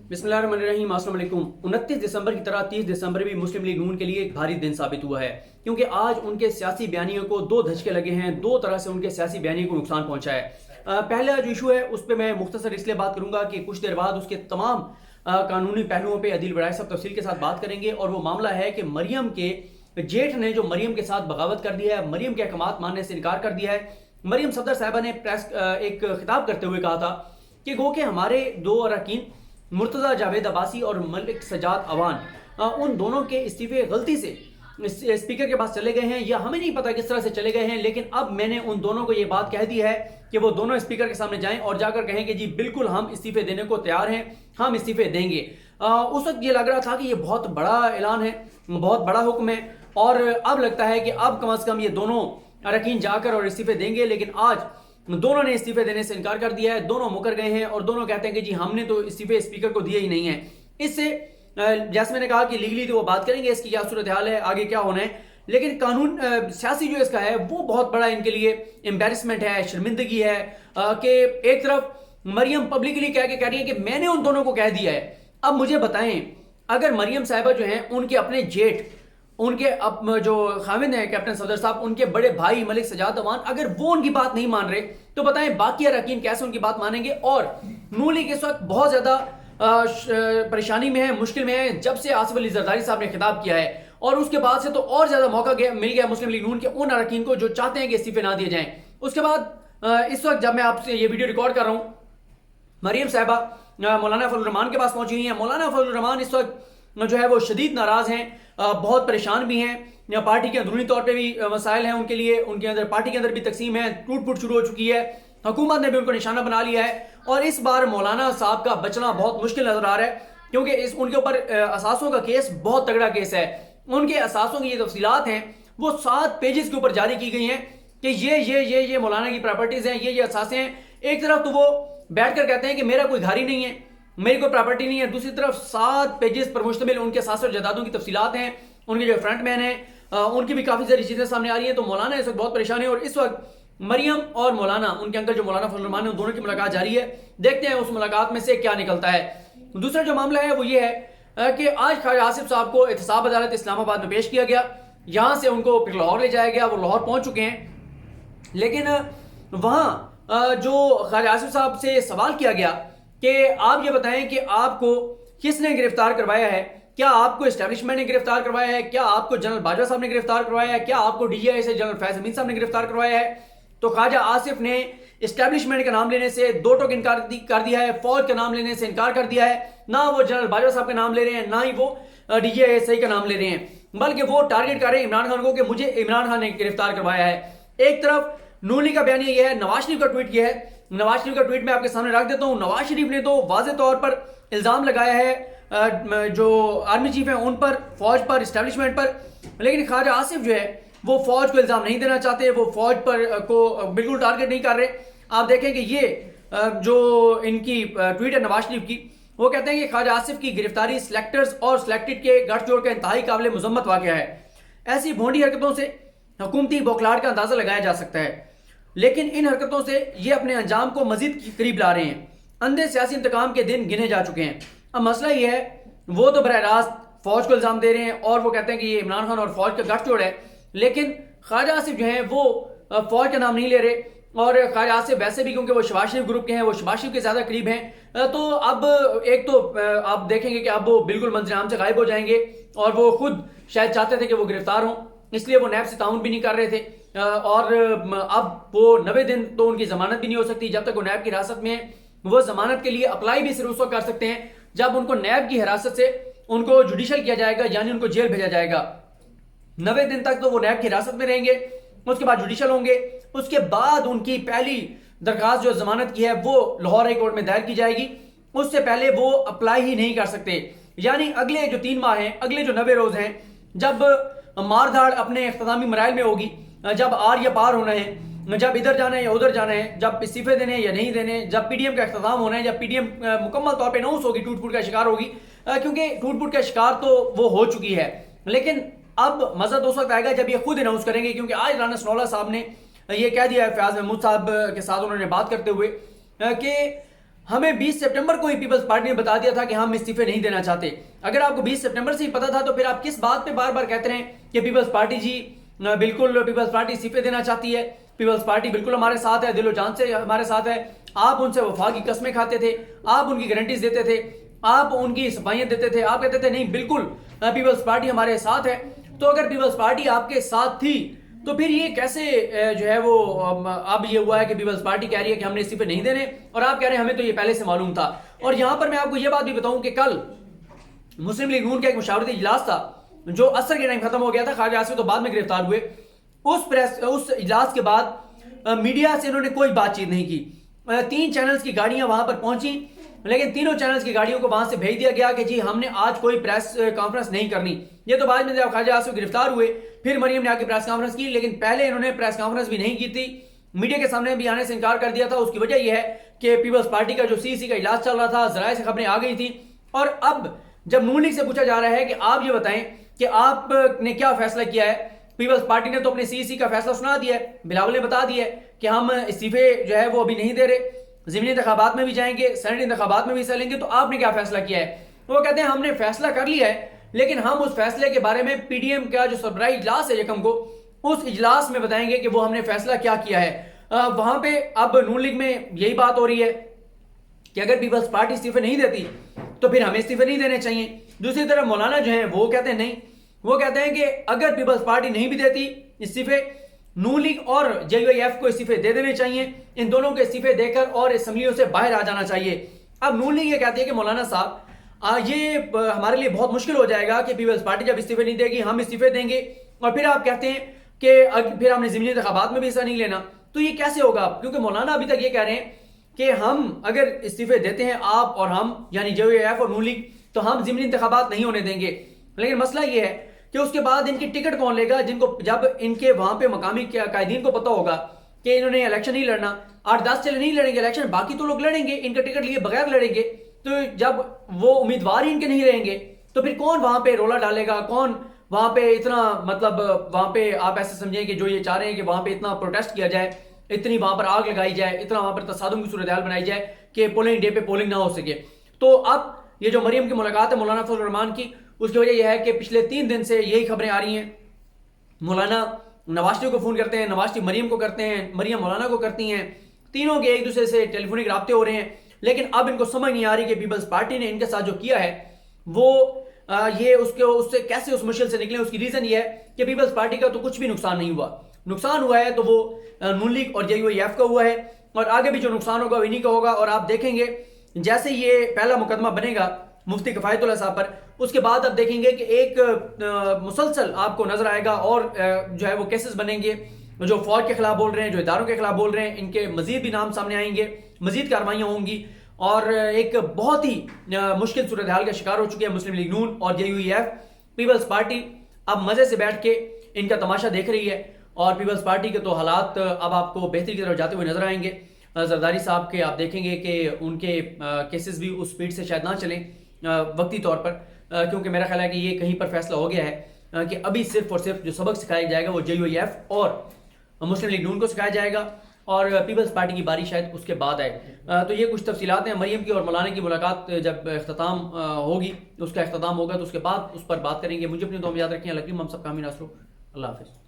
बिस्मिल्लाहिर्रहमानिर्रहीम। अस्सलाम वालेकुम। 29 दिसंबर की तरह 30 दिसंबर भी मुस्लिम लीग नून के लिए एक भारी दिन साबित हुआ है, क्योंकि आज उनके सियासी बयानियों को दो धचके लगे हैं। दो तरह से उनके सियासी बयानियों को नुकसान पहुंचा है। पहला जो इशू है उस पर मैं मुख्तसर इसलिए बात करूंगा कि कुछ देर बाद उसके तमाम कानूनी पहलुओं पर अदील बड़ाई साहब तफसील के साथ बात करेंगे। और वो मामला है कि मरियम के जेठ ने जो मरियम के साथ बगावत कर दिया है, मरियम के अहकामात मानने से इनकार कर दिया है। मरियम सफदर साहिबा ने प्रेस एक खिताब करते हुए कहा था कि गो के हमारे दो अरकान मुर्तज़ा जावेद अब्बासी और मलिक सजाद अवान उन दोनों के इस्तीफे गलती से स्पीकर के पास चले गए हैं, या हमें नहीं पता किस तरह से चले गए हैं, लेकिन अब मैंने उन दोनों को ये बात कह दी है कि वो दोनों स्पीकर के सामने जाएं और जाकर कहें कि जी बिल्कुल हम इस्तीफे देने को तैयार हैं, हम इस्तीफे देंगे। उस वक्त ये लग रहा था कि ये बहुत बड़ा ऐलान है, बहुत बड़ा हुक्म है, और अब लगता है कि अब कम से कम ये दोनों अरकान जाकर और इस्तीफे देंगे। लेकिन आज दोनों ने इस्तीफे देने से इनकार कर दिया है, दोनों मुकर गए हैं और दोनों कहते हैं कि जी हमने तो इस्तीफे स्पीकर को दिए ही नहीं है। इससे जैसे मैंने कहा कि लीगली तो वो बात करेंगे इसकी क्या सूरत हाल है, आगे क्या होना है, लेकिन कानून सियासी जो इसका है वो बहुत बड़ा इनके लिए एम्बेरसमेंट है, शर्मिंदगी है कि एक तरफ मरियम पब्लिकली कह रही है कि मैंने उन दोनों को कह दिया है। अब मुझे बताएं, अगर मरियम साहिबा जो हैं उनके अपने जेठ, उनके जो खाविंद हैं कैप्टन सफदर साहब, उनके बड़े भाई मलिक सजाद अवान, अगर वो उनकी बात नहीं मान रहे तो बताएं बाकी अरकान कैसे उनकी बात मानेंगे। और नून लीग इस वक्त बहुत ज्यादा परेशानी में है, मुश्किल में है, जब से आसिफ अली जरदारी साहब ने खिताब किया है, और उसके बाद से तो और ज्यादा मौका मिल गया मुस्लिम लीग नून के उन अरकान को जो चाहते हैं कि इस्तीफे ना दिए जाएं। उसके बाद इस वक्त जब मैं आपसे ये वीडियो रिकॉर्ड कर रहा हूं, मरियम साहिबा मौलाना फजल रहमान के पास पहुंची हुई है। मौलाना फजल रहमान इस वक्त जो है वो शदीद नाराज हैं, बहुत परेशान भी हैं। पार्टी के अंदरूनी तौर पे भी मसाइल हैं उनके लिए, उनके अंदर पार्टी के अंदर भी तकसीम है, टूट फूट शुरू हो चुकी है, हुकूमत ने भी उनको निशाना बना लिया है। और इस बार मौलाना साहब का बचना बहुत मुश्किल नजर आ रहा है, क्योंकि उनके ऊपर असासों का केस बहुत तगड़ा केस है। उनके असासों की ये तफसीलात हैं वो 7 पेजेस के ऊपर जारी की गई हैं कि ये मौलाना की प्रॉपर्टीज हैं, ये असासे हैं। एक तरफ तो वो बैठ कर कहते हैं कि मेरा कोई घर ही नहीं है, मेरी कोई प्रॉपर्टी नहीं है, दूसरी तरफ 7 पेजेस पर मुश्तमिल उनके असासे और जायदादों की तफसीलात हैं। उनके जो फ्रंट मैन हैं उनकी भी काफी सारी चीजें सामने आ रही हैं। तो मौलाना इस वक्त बहुत परेशान है, और इस वक्त मरियम और मौलाना, उनके अंकल जो मौलाना फजल रहमान है, उन दोनों की मुलाकात जारी है। देखते हैं उस मुलाकात में से क्या निकलता है। दूसरा जो मामला है वो ये है कि आज ख्वाजा आसिफ साहब को एहतसाब अदालत इस्लामाबाद में पेश किया गया, यहां से उनको फिर लाहौर ले जाया गया, वो लाहौर पहुंच चुके हैं। लेकिन वहां जो ख्वाजा आसिफ साहब से सवाल किया गया कि आप ये बताएं कि आपको किसने गिरफ्तार करवाया है, क्या आपको एस्टेब्लिशमेंट ने गिरफ्तार करवाया है, क्या आपको जनरल बाजवा साहब ने गिरफ्तार करवाया है, क्या आपको डीजीआई से जनरल फैज अमीन साहब ने गिरफ्तार करवाया है, तो ख्वाजा आसिफ ने एस्टेब्लिशमेंट का नाम लेने से दो टोक इनकार कर दिया है, फौज का नाम लेने से इनकार कर दिया है, ना वो जनरल बाजवा साहब का नाम ले रहे हैं, ना ही वो डीजीआई का नाम ले रहे हैं, बल्कि वो टारगेट कर रहे हैं इमरान खान को कि मुझे इमरान खान ने गिरफ्तार करवाया है। एक तरफ नून लीग का बयान ये है, नवाज शरीफ का ट्वीट किया है, नवाज शरीफ का ट्वीट मैं आपके सामने रख देता हूं। नवाज शरीफ ने तो वाज़ेह तौर पर इल्जाम लगाया है जो आर्मी चीफ है उन पर, फौज पर, एस्टेब्लिशमेंट पर, लेकिन ख्वाजा आसिफ जो है वो फौज को इल्जाम नहीं देना चाहते, वो फौज पर को बिल्कुल टारगेट नहीं कर रहे। आप देखें कि ये जो इनकी ट्वीट है नवाज शरीफ की, वो कहते हैं कि ख्वाजा आसिफ की गिरफ्तारी सिलेक्टर्स और सिलेक्टेड के गठजोड़ का इंतहाई काबिल मुजम्मत वाक़या है। ऐसी भोंडी हरकतों से हुकूमती बौखलाहट का अंदाजा लगाया जा सकता है, लेकिन इन हरकतों से ये अपने अंजाम को मजीद करीब ला रहे हैं। अंधे सियासी इंतकाम के दिन गिने जा चुके हैं। अब मसला ये है, वो तो बरह रास्त फौज को इल्जाम दे रहे हैं और वो कहते हैं कि ये इमरान खान और फौज का गठजोड़ है, लेकिन ख्वाजा आसिफ जो है वो फौज का नाम नहीं ले रहे। और ख्वाजा आसिफ वैसे भी क्योंकि वो शहबाज शरीफ ग्रुप के हैं, वो शहबाज शरीफ के ज्यादा करीब हैं, तो अब एक तो आप देखेंगे कि अब वो बिल्कुल मंजर आम से गायब हो जाएंगे, और वो खुद शायद चाहते थे कि वो गिरफ्तार हों, इसलिए वो नैब से ताउन भी नहीं कर रहे थे। और अब वो 90 दिन तो उनकी जमानत भी नहीं हो सकती जब तक वो नैब की हिरासत में है। वो जमानत के लिए अप्लाई भी सिर्फ उस वक्त कर सकते हैं जब उनको नैब की हिरासत से उनको जुडिशल किया जाएगा, यानी उनको जेल भेजा जाएगा। 90 दिन तक तो वो नैब की हिरासत में रहेंगे, उसके बाद जुडिशल होंगे, उसके बाद उनकी पहली दरखास्त जो जमानत की है वो लाहौर हाई कोर्ट में दायर की जाएगी। उससे पहले वो अप्लाई ही नहीं कर सकते। यानी अगले जो 3 माह हैं, अगले जो 90 रोज हैं, जब मारधाड़ अपने इख्तितामी मराइल में होगी, जब आर या पार होना है, जब इधर जाना है या उधर जाना है, जब इस्तीफे देने या नहीं देने, जब पीडीएम का इख्तिताम होना है, जब पीडीएम मुकम्मल तौर पे नौस होगी, टूट फूट का शिकार होगी, क्योंकि टूट फूट का शिकार तो वो हो चुकी है। लेकिन अब मजा तो उस वक्त आएगा जब ये खुद अनाउंस करेंगे, क्योंकि आज राना सनौला साहब ने ये कह दिया है, फयाज महमूद साहब के साथ उन्होंने बात करते हुए कि ہمیں 20 سپٹمبر کو ہی پیپلز پارٹی نے بتا دیا تھا کہ ہم استعفے نہیں دینا چاہتے. اگر آپ کو 20 سپٹمبر سے ہی پتا تھا تو پھر آپ کس بات پہ بار بار کہتے ہیں کہ پیپلز پارٹی جی بالکل پیپلز پارٹی استعفے دینا چاہتی ہے, پیپلز پارٹی بالکل ہمارے ساتھ ہے, دل و جان سے ہمارے ساتھ ہے. آپ ان سے وفا کی قسمیں کھاتے تھے, آپ ان کی گارنٹیز دیتے تھے, آپ ان کی صفائیاں دیتے تھے, آپ کہتے تھے نہیں بالکل پیپلز پارٹی ہمارے ساتھ ہے. تو اگر پیپلز پارٹی آپ کے ساتھ تھی تو پھر یہ کیسے جو ہے وہ اب یہ ہوا ہے کہ پیپلز پارٹی کہہ رہی ہے کہ ہم نے استعفے نہیں دینے, اور آپ کہہ رہے ہیں ہمیں تو یہ پہلے سے معلوم تھا. اور یہاں پر میں آپ کو یہ بات بھی بتاؤں کہ کل مسلم لیگ نون کا ایک مشاورتی اجلاس تھا جو عصر کے ٹائم ختم ہو گیا تھا. خواجہ آصف تو بعد میں گرفتار ہوئے. اس اجلاس کے بعد میڈیا سے انہوں نے کوئی بات چیت نہیں کی. 3 چینلز کی گاڑیاں وہاں پر پہنچی, لیکن تینوں چینلز کی گاڑیوں کو وہاں سے بھیج دیا گیا کہ جی ہم نے آج کوئی پریس کانفرنس نہیں کرنی. یہ تو بعد میں جب خواجہ آصف گرفتار ہوئے پھر مریم نے آ کے پریس کانفرنس کی, لیکن پہلے انہوں نے پریس کانفرنس بھی نہیں کی تھی, میڈیا کے سامنے بھی آنے سے انکار کر دیا تھا. اس کی وجہ یہ ہے کہ پیپلز پارٹی کا جو سی کا اجلاس چل رہا تھا, ذرائع سے خبریں آ گئی تھیں. اور اب جب نون لیگ سے پوچھا جا رہا ہے کہ آپ یہ بتائیں کہ آپ نے کیا فیصلہ کیا ہے, پیپلز پارٹی نے تو اپنے سی کا فیصلہ سنا دیا ہے, بلاول نے بتا دیا ہے کہ ہم استعفے جو ہے وہ ابھی نہیں دے رہے, ضمنی انتخابات میں بھی جائیں گے, سینٹ انتخابات میں بھی حصہ لیں گے. تو آپ نے کیا فیصلہ کیا ہے؟ وہ کہتے ہیں ہم نے فیصلہ کر لیا ہے, لیکن ہم اس فیصلے کے بارے میں پی ڈی ایم کا جو سربراہی اجلاس ہے یکم کو, اس اجلاس میں بتائیں گے کہ وہ ہم نے فیصلہ کیا کیا ہے. وہاں پہ اب نون لیگ میں یہی بات ہو رہی ہے کہ اگر پیپلز پارٹی استعفے نہیں دیتی تو پھر ہمیں استعفے نہیں دینے چاہیے. دوسری طرف مولانا جو ہیں وہ کہتے ہیں نہیں, وہ کہتے ہیں کہ اگر پیپلز پارٹی نہیں بھی دیتی استعفے, نون لیگ اور جے یو ایف کو استعفے دے دینے چاہیے, ان دونوں کے استعفے دے کر اور اسمبلیوں سے باہر آ جانا چاہیے. اب نون لیگ یہ کہتی ہے کہ مولانا صاحب یہ ہمارے لیے بہت مشکل ہو جائے گا کہ پیپلز پارٹی جب استعفے نہیں دے گی ہم استعفے دیں گے, اور پھر آپ کہتے ہیں کہ پھر ہم نے ضمنی انتخابات میں بھی حصہ نہیں لینا. تو یہ کیسے ہوگا؟ کیونکہ مولانا ابھی تک یہ کہہ رہے ہیں کہ ہم اگر استعفے دیتے ہیں آپ اور ہم یعنی جے یو ایف اور نون لیگ تو ہم ضمنی انتخابات نہیں ہونے دیں گے. لیکن مسئلہ یہ ہے کہ اس کے بعد ان کی ٹکٹ کون لے گا, جن کو جب ان کے وہاں پہ مقامی قائدین کو پتہ ہوگا کہ انہوں نے الیکشن نہیں لڑنا, 8-10 چلے نہیں لڑیں گے الیکشن, باقی تو لوگ لڑیں گے, ان کا ٹکٹ لیے بغیر لڑیں گے. تو جب وہ امیدوار ہی ان کے نہیں رہیں گے تو پھر کون وہاں پہ رولا ڈالے گا, کون وہاں پہ اتنا مطلب وہاں پہ آپ ایسے سمجھیں کہ جو یہ چاہ رہے ہیں کہ وہاں پہ اتنا پروٹیسٹ کیا جائے, اتنی وہاں پر آگ لگائی جائے, اتنا وہاں پر تصادم کی صورتحال بنائی جائے کہ پولنگ ڈے پہ پولنگ نہ ہو سکے. تو اب یہ جو مریم کی ملاقات ہے مولانا فضل الرحمان کی, اس کی وجہ یہ ہے کہ پچھلے 3 دن سے یہی خبریں آ رہی ہیں. مولانا نواز شریف کو فون کرتے ہیں, نواز شریف مریم کو کرتے ہیں, مریم مولانا کو کرتی ہیں, تینوں کے ایک دوسرے سے ٹیلی فونک رابطے ہو رہے ہیں. لیکن اب ان کو سمجھ نہیں آ رہی کہ پیپلز پارٹی نے ان کے ساتھ جو کیا ہے وہ یہ اس سے کیسے اس مشکل سے نکلیں. اس کی ریزن یہ ہے کہ پیپلز پارٹی کا تو کچھ بھی نقصان نہیں ہوا, نقصان ہوا ہے تو وہ نون لیگ اور جے یو ایف کا ہوا ہے, اور آگے بھی جو نقصان ہوگا وہ انہی کا ہوگا. اور آپ دیکھیں گے جیسے یہ پہلا مقدمہ بنے گا مفتی کفایت اللہ صاحب پر, اس کے بعد آپ دیکھیں گے کہ ایک مسلسل آپ کو نظر آئے گا اور جو ہے وہ کیسز بنیں گے, جو فوج کے خلاف بول رہے ہیں, جو اداروں کے خلاف بول رہے ہیں, ان کے مزید بھی نام سامنے آئیں گے, مزید کارروائیاں ہوں گی. اور ایک بہت ہی مشکل صورتحال کا شکار ہو چکی ہے مسلم لیگ نون اور جے یو ایف. پیپلز پارٹی اب مزے سے بیٹھ کے ان کا تماشا دیکھ رہی ہے, اور پیپلز پارٹی کے تو حالات اب آپ کو بہتری کی طرف جاتے ہوئے نظر آئیں گے. زرداری صاحب کے آپ دیکھیں گے کہ ان کے کیسز بھی اس سپیڈ سے شاید نہ چلیں وقتی طور پر, کیونکہ میرا خیال ہے کہ یہ کہیں پر فیصلہ ہو گیا ہے کہ ابھی صرف اور صرف جو سبق سکھایا جائے گا وہ جے یو ایف اور مسلم لیگ نون کو سکھایا جائے گا, اور پیپلز پارٹی کی باری شاید اس کے بعد آئے. تو یہ کچھ تفصیلات ہیں مریم کی اور مولانا کی ملاقات. جب اختتام ہوگی, اس کا اختتام ہوگا تو اس کے بعد اس پر بات کریں گے. مجھے اپنی دعا میں یاد رکھیں. اللہ کریم ہم سب کا حامی ناصر ہو. اللہ حافظ.